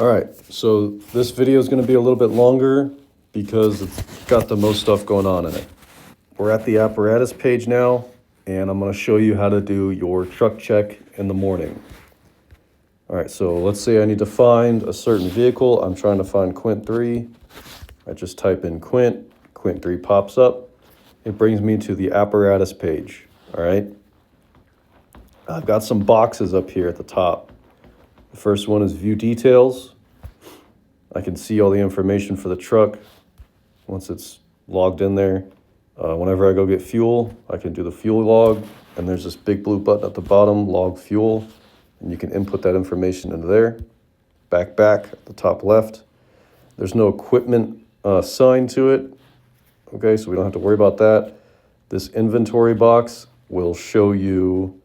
All right, so this video is going to be a little bit longer because it's got the most stuff going on in it. We're at the apparatus page now, and I'm going to show you how to do your truck check in the morning. All right, so let's say I need to find a certain vehicle. I'm trying to find Quint 3. I just type in Quint 3 pops up. It brings me to the apparatus page, all right? I've got some boxes up here at the top. The first one is view details. I can see all the information for the truck once it's logged in there. Whenever I go get fuel, I can do the fuel log, and there's this big blue button at the bottom, log fuel, and you can input that information into there. Back at the top left. There's no equipment sign to it, okay, so we don't have to worry about that. This inventory box will show you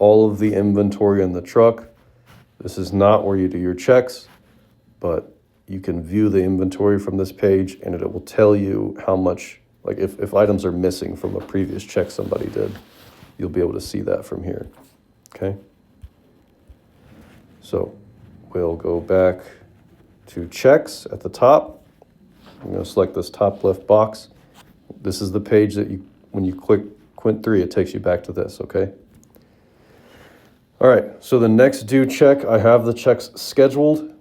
all of the inventory in the truck. This is not where you do your checks, but you can view the inventory from this page, and it will tell you how much, like if items are missing from a previous check somebody did, you'll be able to see that from here, okay? So we'll go back to checks at the top. I'm going to select this top left box. This is the page that when you click Quint 3, it takes you back to this, okay? All right, so the next due check, I have the checks scheduled.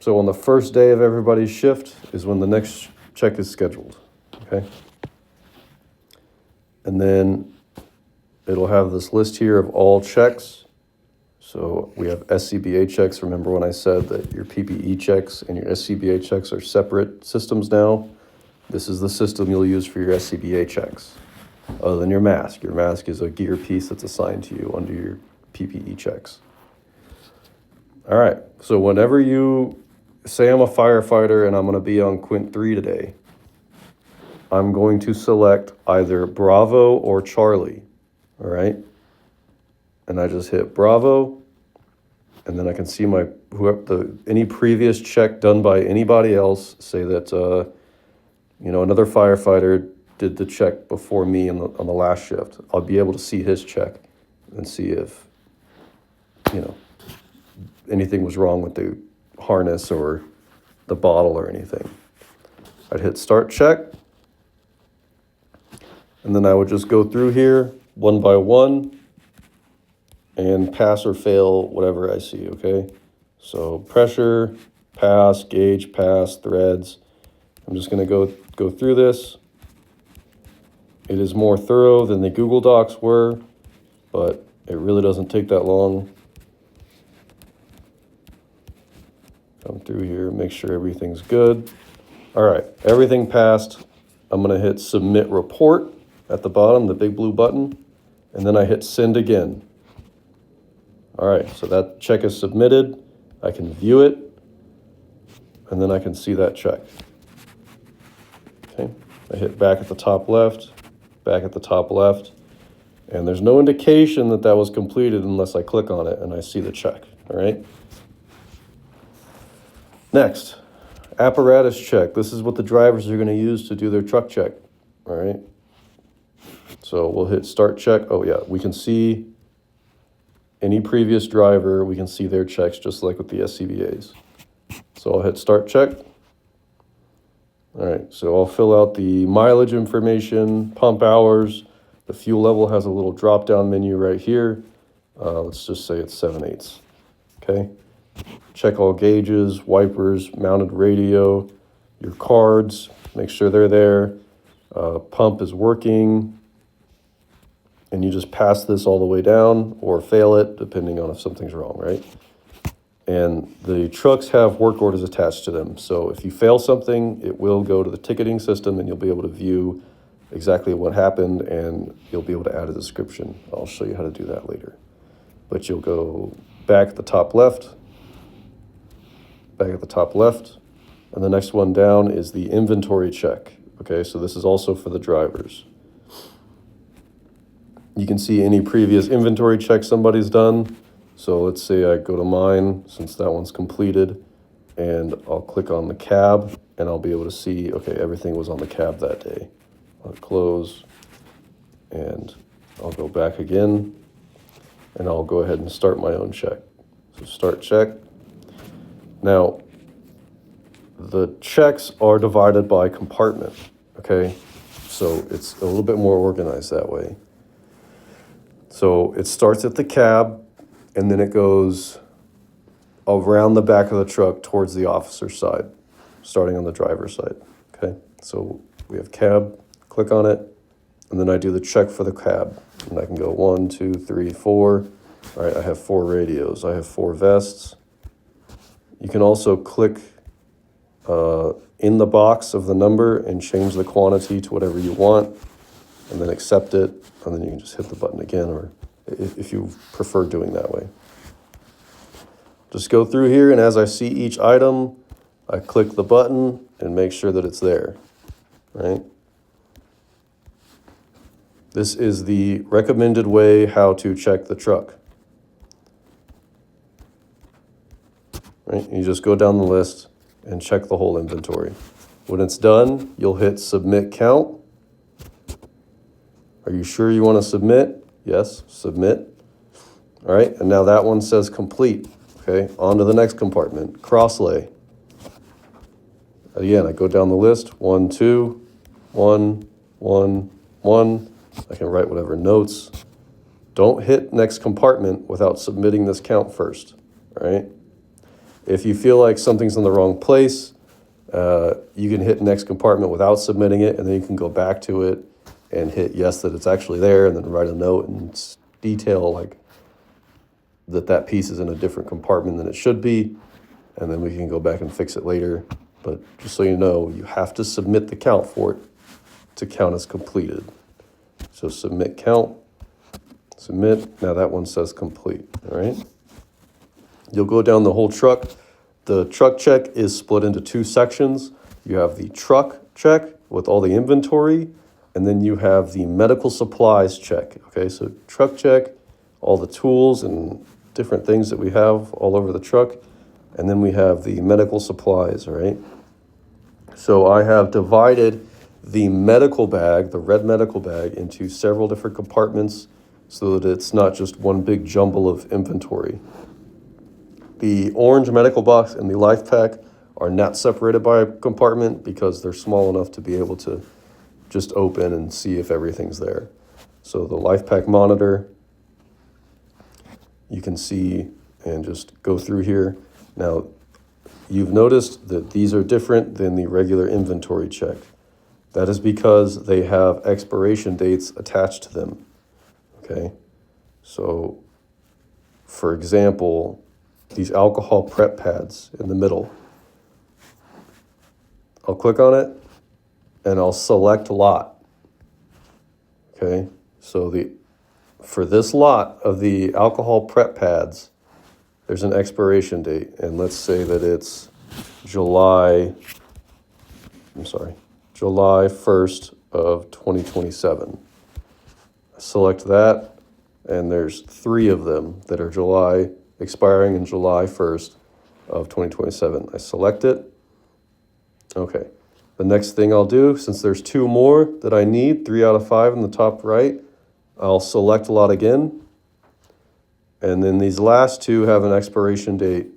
So on the first day of everybody's shift is when the next check is scheduled, okay? And then it'll have this list here of all checks. So we have SCBA checks. Remember when I said that your PPE checks and your SCBA checks are separate systems now? This is the system you'll use for your SCBA checks. Other than your mask. Your mask is a gear piece that's assigned to you under your PPE checks. All right, so whenever you say I'm a firefighter and I'm going to be on Quint 3 today, I'm going to select either Bravo or Charlie, all right? And I just hit Bravo, and then I can see any previous check done by anybody else, say that another firefighter did the check before me on the last shift. I'll be able to see his check and see if anything was wrong with the harness or the bottle or anything. I'd hit start check, and then I would just go through here one by one and pass or fail whatever I see, okay? So pressure, pass, gauge, pass, threads. I'm just gonna go through this. It is more thorough than the Google Docs were, but it really doesn't take that long. Come through here, make sure everything's good. All right, everything passed. I'm gonna hit submit report at the bottom, the big blue button, and then I hit send again. All right, so that check is submitted. I can view it, and then I can see that check. Okay, I hit back at the top left, and there's no indication that was completed unless I click on it and I see the check, all right? Next, apparatus check. This is what the drivers are going to use to do their truck check, all right? So we'll hit start check. Oh yeah, we can see any previous driver, we can see their checks just like with the SCBAs. So I'll hit start check. All right, so I'll fill out the mileage information, pump hours. The fuel level has a little drop-down menu right here. Let's just say it's 7/8, okay? Check all gauges, wipers, mounted radio, your cards, make sure they're there. Pump is working, and you just pass this all the way down or fail it, depending on if something's wrong, right? And the trucks have work orders attached to them. So if you fail something, it will go to the ticketing system, and you'll be able to view exactly what happened, and you'll be able to add a description. I'll show you how to do that later. But you'll go back at the top left, and the next one down is the inventory check. Okay, so this is also for the drivers. You can see any previous inventory check somebody's done. So let's say I go to mine, since that one's completed, and I'll click on the cab, and I'll be able to see, okay, everything was on the cab that day. I'll close, and I'll go back again, and I'll go ahead and start my own check. So start check. Now, the checks are divided by compartment, okay? So it's a little bit more organized that way. So it starts at the cab, and then it goes around the back of the truck towards the officer's side, starting on the driver's side, okay? So we have cab, click on it, and then I do the check for the cab. And I can go 1, 2, 3, 4. All right, I have 4 radios. I have 4 vests. You can also click in the box of the number and change the quantity to whatever you want, and then accept it, and then you can just hit the button again, or if you prefer doing that way. Just go through here, and as I see each item, I click the button and make sure that it's there, right? This is the recommended way how to check the truck. Right? You just go down the list and check the whole inventory. When it's done, you'll hit submit count. Are you sure you want to submit? Yes, submit. All right, and now that one says complete. Okay, on to the next compartment, crosslay. Again, I go down the list, 1, 2, 1, 1, 1. I can write whatever notes. Don't hit next compartment without submitting this count first, all right? If you feel like something's in the wrong place, you can hit next compartment without submitting it, and then you can go back to it and hit yes that it's actually there, and then write a note and detail like that piece is in a different compartment than it should be, and then we can go back and fix it later. But just so you know, you have to submit the count for it to count as completed. So submit count, submit. Now that one says complete, all right? You'll go down the whole truck. The truck check is split into 2 sections. You have the truck check with all the inventory, and then you have the medical supplies check, okay? So truck check, all the tools and different things that we have all over the truck, and then we have the medical supplies, all right? So I have divided the medical bag, the red medical bag, into several different compartments so that it's not just one big jumble of inventory. The orange medical box and the life pack are not separated by a compartment because they're small enough to be able to just open and see if everything's there. So the life pack monitor, you can see and just go through here. Now, you've noticed that these are different than the regular inventory check. That is because they have expiration dates attached to them, okay? So, for example, these alcohol prep pads in the middle. I'll click on it, and I'll select lot, okay? So for this lot of the alcohol prep pads, there's an expiration date, and let's say that it's July 1st of 2027. I select that, and there's 3 of them that are expiring in July 1st of 2027. I select it. Okay. The next thing I'll do, since there's 2 more that I need, 3 out of 5 in the top right, I'll select lot again. And then these last 2 have an expiration date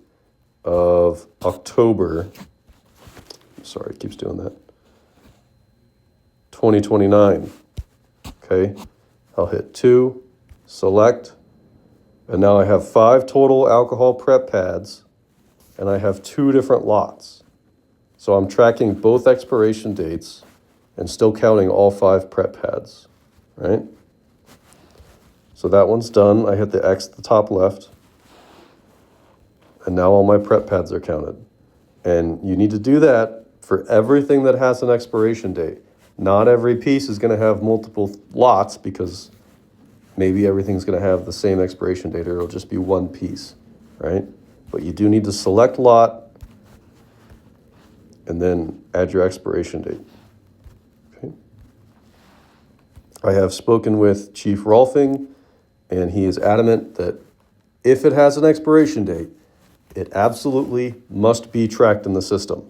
of October. Sorry, it keeps doing that. 2029. Okay, I'll hit 2, select, and now I have 5 total alcohol prep pads, and I have 2 different lots. So I'm tracking both expiration dates and still counting all 5 prep pads, right? So that one's done. I hit the X at the top left, and now all my prep pads are counted. And you need to do that for everything that has an expiration date. Not every piece is going to have multiple lots because maybe everything's going to have the same expiration date, or it'll just be one piece, right? But you do need to select lot and then add your expiration date. Okay. I have spoken with Chief Rolfing, and he is adamant that if it has an expiration date, it absolutely must be tracked in the system.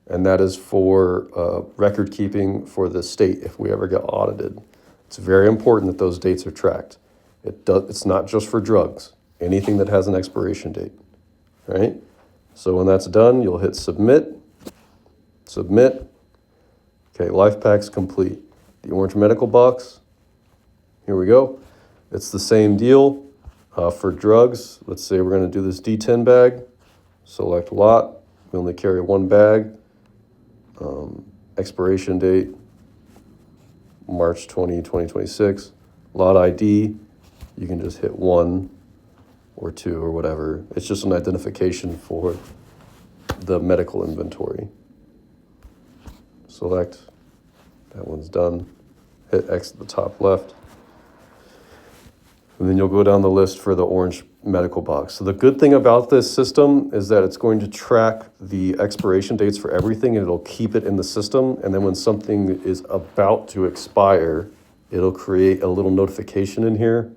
And that is for record keeping for the state if we ever get audited. It's very important that those dates are tracked. It's not just for drugs, anything that has an expiration date, right? So when that's done, you'll hit submit, submit. Okay, life pack's complete. The orange medical box, here we go. It's the same deal for drugs. Let's say we're going to do this D10 bag. Select lot. We only carry one bag. Expiration date, March 2026. Lot ID, you can just hit 1 or 2 or whatever. It's just an identification for the medical inventory. Select, that one's done. Hit X at the top left. And then you'll go down the list for the orange medical box. So the good thing about this system is that it's going to track the expiration dates for everything, and it'll keep it in the system. And then when something is about to expire, it'll create a little notification in here,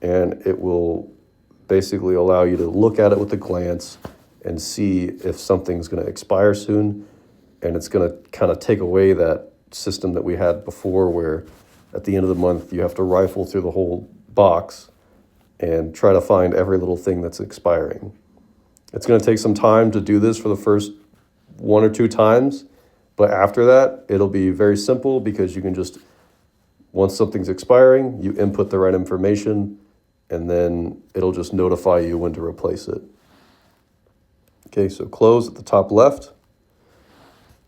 and it will basically allow you to look at it with a glance and see if something's going to expire soon. And it's going to kind of take away that system that we had before where at the end of the month you have to rifle through the whole box and try to find every little thing that's expiring. It's going to take some time to do this for the first 1 or 2 times, but after that, it'll be very simple because you can just, once something's expiring, you input the right information, and then it'll just notify you when to replace it. Okay, so close at the top left.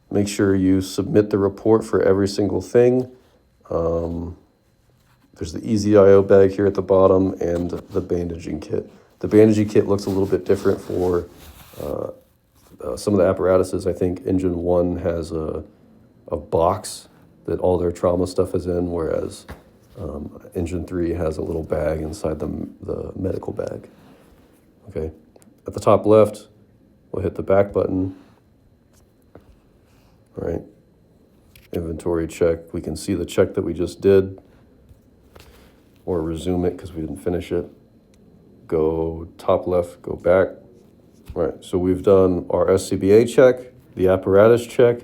Make sure you submit the report for every single thing. There's the Easy IO bag here at the bottom and the bandaging kit. The bandaging kit looks a little bit different for some of the apparatuses. I think Engine 1 has a box that all their trauma stuff is in, whereas Engine 3 has a little bag inside the medical bag. Okay, at the top left, we'll hit the back button. All right, inventory check. We can see the check that we just did, or resume it because we didn't finish it. Go top left, go back. All right, so we've done our SCBA check, the apparatus check,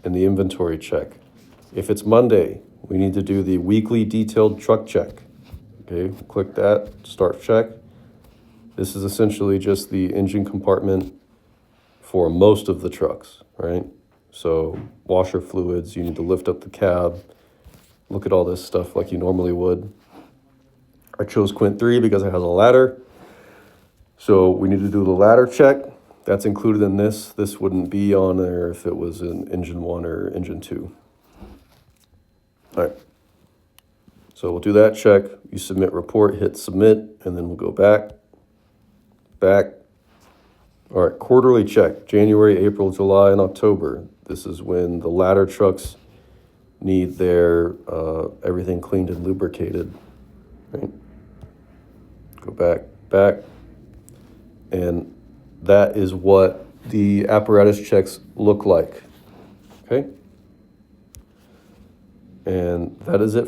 and the inventory check. If it's Monday, we need to do the weekly detailed truck check. Okay, click that, start check. This is essentially just the engine compartment for most of the trucks, right? So washer fluids, you need to lift up the cab, look at all this stuff like you normally would. I chose Quint 3 because it has a ladder. So we need to do the ladder check. That's included in this. This wouldn't be on there if it was in Engine 1 or Engine 2. All right. So we'll do that check. You submit report, hit submit, and then we'll go back. All right, quarterly check, January, April, July, and October. This is when the ladder trucks need their everything cleaned and lubricated. Right? Go back. And that is what the apparatus checks look like. Okay? And that is it